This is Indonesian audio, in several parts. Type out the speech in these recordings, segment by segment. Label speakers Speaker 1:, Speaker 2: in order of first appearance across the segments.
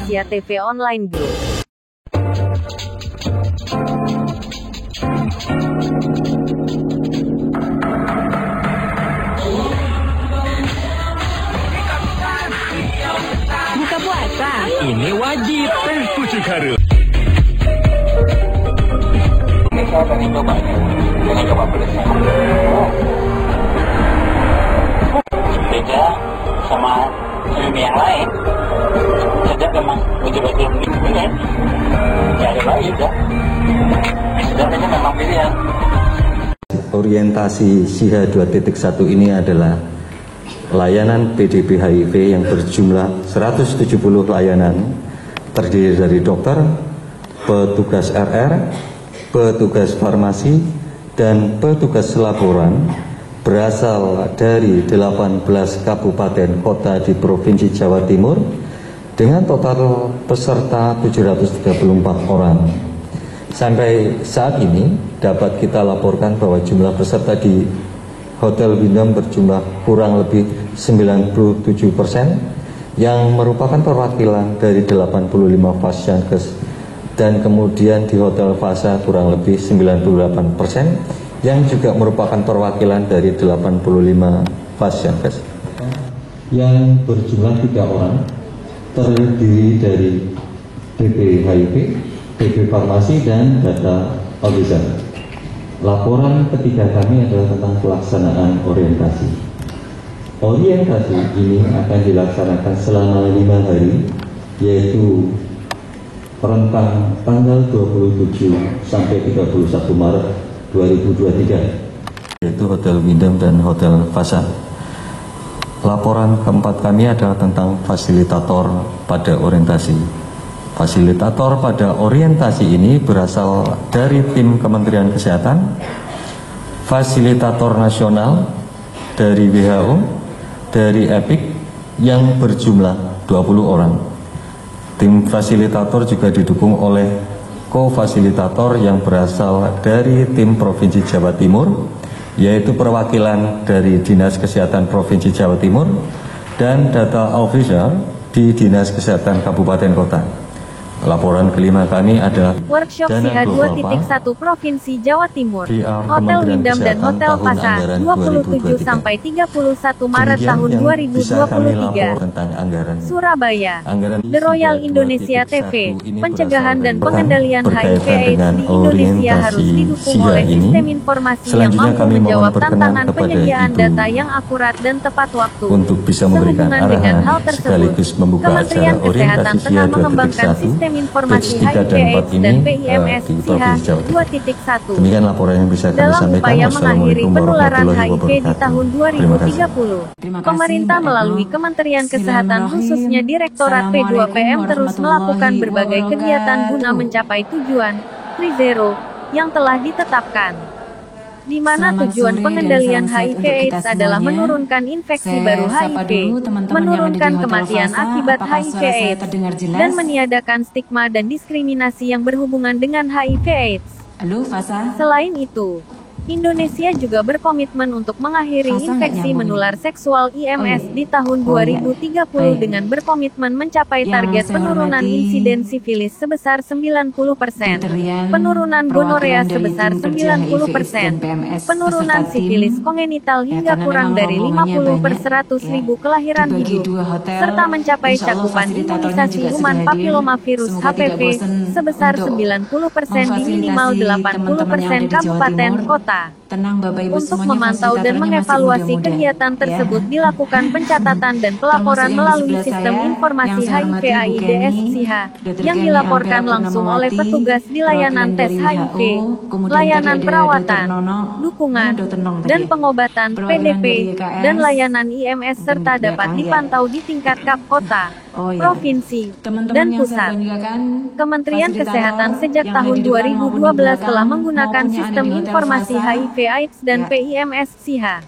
Speaker 1: Indonesia TV Online Group.
Speaker 2: Buka puasa.
Speaker 3: Ini wajib Tengku Cikarang.
Speaker 4: Kita akan coba bersama. Beda sama film yang lain. Sejak memang betul-betul pilihan. Ya ada lain ya. Sebenarnya memang pilihan.
Speaker 5: Orientasi SIHA 2.1 ini adalah layanan PDP HIV yang berjumlah 170 layanan, terdiri dari dokter, petugas RR, petugas farmasi, dan petugas laporan, berasal dari 18 kabupaten kota di Provinsi Jawa Timur dengan total peserta 734 orang. Sampai saat ini dapat kita laporkan bahwa jumlah peserta di Hotel Wyndham berjumlah kurang lebih 97%, yang merupakan perwakilan dari 85 Fasyankes, dan kemudian di Hotel Fasa kurang lebih 98%, yang juga merupakan perwakilan dari 85 Fasyankes, yang berjumlah 3 orang, terdiri dari DP HIV, DP Farmasi, dan data officer. Laporan ketiga kami adalah tentang pelaksanaan orientasi. Orientasi ini akan dilaksanakan selama 5 hari, yaitu rentang tanggal 27 sampai 31 Maret 2023, yaitu Hotel Wyndham dan Hotel Fasa. Laporan keempat kami adalah tentang fasilitator pada orientasi. Fasilitator pada orientasi ini berasal dari tim Kementerian Kesehatan, fasilitator nasional dari WHO, dari EPIC yang berjumlah 20 orang. Tim fasilitator juga didukung oleh co-fasilitator yang berasal dari tim Provinsi Jawa Timur, yaitu perwakilan dari Dinas Kesehatan Provinsi Jawa Timur dan data officer di Dinas Kesehatan Kabupaten Kota. Laporan kelima kami adalah
Speaker 1: Workshop SIHA 2.1 Provinsi Jawa Timur, Hotel Wyndham dan Hotel Fasa, 27 sampai 31 Maret tahun 2023. Surabaya, The Royal Indonesia TV, pencegahan dan pengendalian HIV/AIDS di Indonesia harus didukung oleh sistem informasi yang mampu menjawab tantangan penyediaan data yang akurat dan tepat waktu.
Speaker 5: Untuk bisa memberikan arahan sekaligus membuka acara orientasi SIHA 2.1
Speaker 1: informasi HIV/AIDS dan PIMS SIHA 2.1
Speaker 5: Demikian laporan yang bisa kami
Speaker 1: dalam
Speaker 5: sampaikan.
Speaker 1: upaya mengakhiri penularan HIV di
Speaker 5: wabarakatuh.
Speaker 1: tahun
Speaker 5: Terima kasih.
Speaker 1: 2030. Pemerintah melalui Kementerian Kesehatan khususnya Direktorat P2PM terus melakukan berbagai kegiatan guna mencapai tujuan Free Zero yang telah ditetapkan, di mana tujuan pengendalian HIV/AIDS adalah menurunkan infeksi baru HIV, menurunkan kematian akibat HIV/AIDS, dan meniadakan stigma dan diskriminasi yang berhubungan dengan HIV/AIDS. Selain itu, Indonesia juga berkomitmen untuk mengakhiri infeksi menular seksual IMS di tahun 2030 dengan berkomitmen mencapai target penurunan insiden sifilis sebesar 90%, penurunan gonorea sebesar 90%, penurunan sifilis kongenital hingga kurang dari 50 per 100.000 kelahiran hidup, serta mencapai cakupan imunisasi human papillomavirus HPV sebesar 90% di minimal 80% kabupaten kota. Untuk memantau dan mengevaluasi kegiatan tersebut dilakukan pencatatan dan pelaporan melalui sistem informasi HIV/AIDS SIHA yang dilaporkan langsung oleh petugas di layanan tes HIV, layanan perawatan, dukungan, dan pengobatan PDP, dan layanan IMS serta dapat dipantau di tingkat KAP kota, provinsi, dan pusat. Kementerian Kesehatan sejak tahun 2012 telah menggunakan sistem informasi HIV/AIDS dan PIMS SIHA.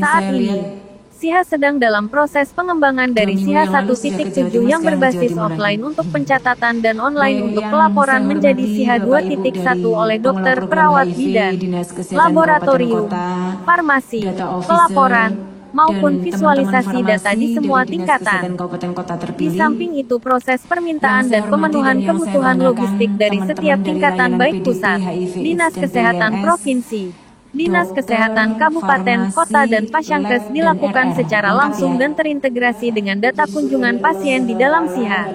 Speaker 1: Saat ini, SIHA sedang dalam proses pengembangan dari SIHA 1.7 yang berbasis offline untuk pencatatan dan online untuk pelaporan menjadi SIHA 2.1 oleh dokter, perawat bidan, laboratorium, farmasi, pelaporan, maupun visualisasi data di semua tingkatan. Di samping itu proses permintaan dan pemenuhan kebutuhan logistik dari setiap tingkatan baik pusat, Dinas Kesehatan Provinsi, Dinas Kesehatan Kabupaten, Kota, dan Pasyankes dilakukan secara langsung dan terintegrasi dengan data kunjungan pasien di dalam SIHA.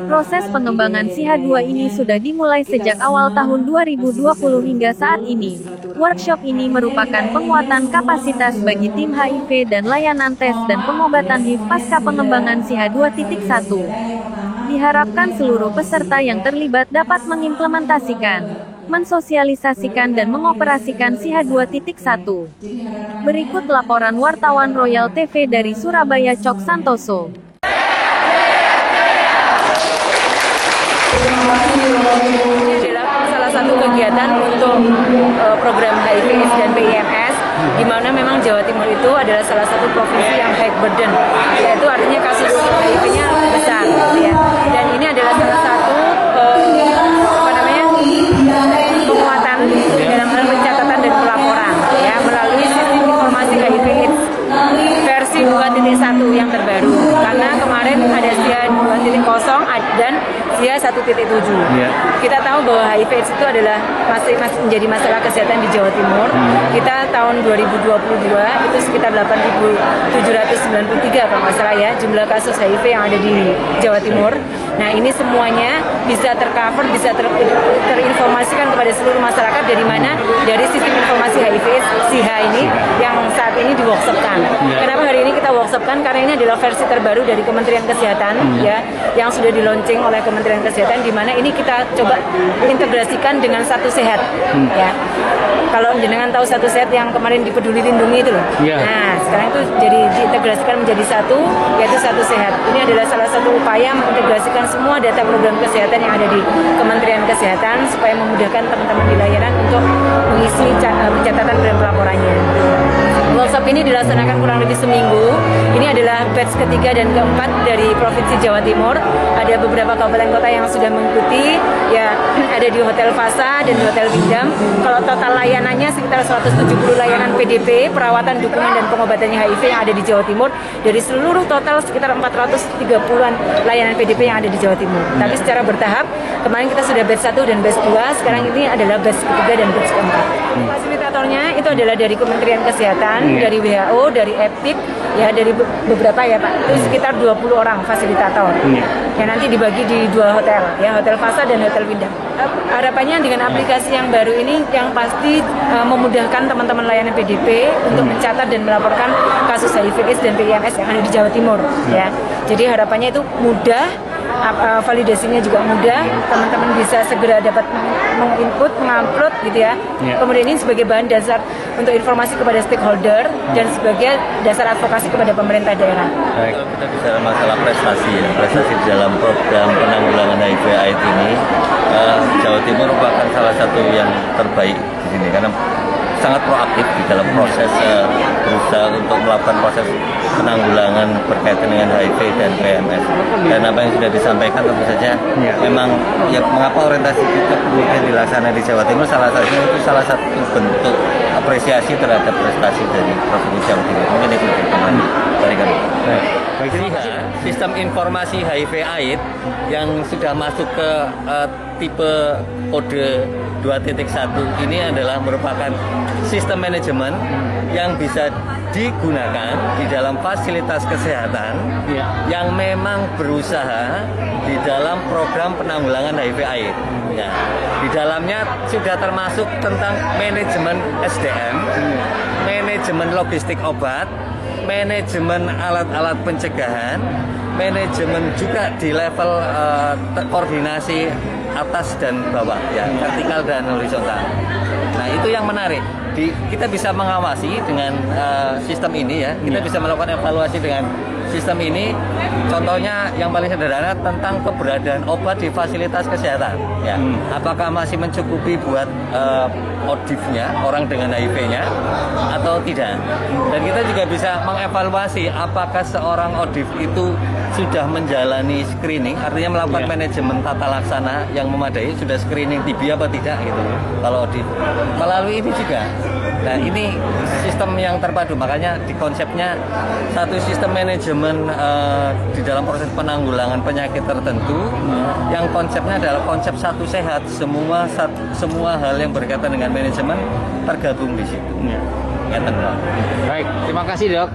Speaker 1: Proses pengembangan SIHA 2 ini sudah dimulai sejak awal tahun 2020 hingga saat ini. Workshop ini merupakan penguatan kapasitas bagi tim HIV dan layanan tes dan pengobatan HIV pasca pengembangan SIHA 2.1. Diharapkan seluruh peserta yang terlibat dapat mengimplementasikan, mensosialisasikan dan mengoperasikan SIHA 2.1. Berikut laporan wartawan Royal TV dari Surabaya Cok Santoso.
Speaker 2: Ini adalah salah satu kegiatan untuk program HIV dan PIMS, di mana memang Jawa Timur itu adalah salah satu provinsi yang high burden, yaitu artinya kasus HIV-nya besar, ya. Dan ini adalah salah satu penguatan dalam hal pencatatan dan pelaporan, ya, melalui sistem informasi HIV/AIDS versi 2.1 yang terbaru. Karena kemarin ada SIHA 2.0 dan SIHA 1.7. Kita tahu bahwa HIV/AIDS itu adalah masih menjadi masalah kesehatan di Jawa Timur. Kita tahun 2022 itu sekitar 8.793 kalau nggak salah, ya, jumlah kasus HIV yang ada di Jawa Timur. Nah, ini semuanya bisa tercover, bisa terinformasikan kepada seluruh masyarakat dari mana? Dari sistem informasi HIV SIHA ini yang saat ini di-workshopkan. Kenapa hari ini kita workshopkan? Karena ini adalah versi terbaru dari Kementerian Kesehatan, ya, yang sudah di-launching oleh Kementerian Kesehatan, di mana ini kita coba integrasikan dengan Satu Sehat, ya. Kalau jenengan tahu Satu Sehat yang kemarin di Peduli Lindungi itu loh. Nah, sekarang itu jadi diintegrasikan menjadi satu, yaitu Satu Sehat. Ini adalah salah satu upaya mengintegrasikan semua data program kesehatan yang ada di Kementerian Kesehatan supaya memudahkan teman-teman di layanan untuk mengisi pencatatan dan pelaporannya. Workshop ini dilaksanakan kurang lebih seminggu. Ini adalah batch ketiga dan keempat dari Provinsi Jawa Timur. Ada beberapa kabupaten kota yang sudah mengikuti, ya, ada di Hotel Fasa dan di Hotel Bindam. Kalau total layanannya sekitar 170 layanan PDP, perawatan, dukungan, dan pengobatannya HIV yang ada di Jawa Timur. Dari seluruh total sekitar 430-an layanan PDP yang ada di Jawa Timur. Tapi secara bertahap, kemarin kita sudah batch 1 dan batch 2, sekarang ini adalah batch ketiga dan batch keempat. Fasilitatornya itu adalah dari Kementerian Kesehatan, dari WHO, dari EPIK, ya, dari beberapa, ya Pak. Itu sekitar 20 orang fasilitator. Yang nanti dibagi di 2 hotel, ya, Hotel Fasa dan Hotel Bindam. Harapannya dengan aplikasi yang baru ini yang pasti memudahkan teman-teman layanan PDP untuk mencatat dan melaporkan kasus HIV/AIDS dan PIMS yang ada di Jawa Timur, ya. Jadi harapannya itu mudah, validasinya juga mudah, teman-teman bisa segera dapat menginput, mengupload, gitu, ya. Kemudian ini sebagai bahan dasar untuk informasi kepada stakeholder dan sebagai dasar advokasi kepada pemerintah daerah.
Speaker 5: Baik, kita bicara masalah prestasi, ya. Prestasi di dalam program penanggulangan HIV/AIDS ini, Jawa Timur merupakan salah satu yang terbaik di sini karena sangat proaktif di dalam proses berusaha untuk melakukan proses penanggulangan berkaitan dengan HIV dan PMS. Dan apa yang sudah disampaikan tentu saja memang, ya, mengapa orientasi kita kemudian dilaksanakan di Jawa Timur, salah satunya itu salah satu bentuk apresiasi terhadap prestasi dari Provinsi Jawa Timur. Mungkin itu dari kami. Sistem informasi HIV/AIDS yang sudah masuk ke tipe kode 2.1 ini adalah merupakan sistem manajemen yang bisa digunakan di dalam fasilitas kesehatan yang memang berusaha di dalam program penanggulangan HIV/AIDS. Ya, di dalamnya sudah termasuk tentang manajemen SDM, manajemen logistik obat, manajemen alat-alat pencegahan, manajemen juga di level koordinasi atas dan bawah, ya, vertikal dan horizontal. Nah, itu yang menarik. Kita bisa mengawasi dengan sistem ini, ya. Kita bisa melakukan evaluasi dengan sistem ini. Contohnya yang paling sederhana tentang keberadaan obat di fasilitas kesehatan, ya. Apakah masih mencukupi buat ODIF-nya, orang dengan HIV-nya, atau tidak. Dan kita juga bisa mengevaluasi apakah seorang ODIF itu sudah menjalani screening, artinya melakukan manajemen tata laksana yang memadai, sudah screening TB apa tidak, gitu. Kalau ODIF melalui ini juga Nah ini sistem yang terpadu, makanya di konsepnya satu sistem manajemen di dalam proses penanggulangan penyakit tertentu, yang konsepnya adalah konsep satu sehat, semua hal yang berkaitan dengan manajemen tergabung di situ.
Speaker 6: Baik, terima kasih dok.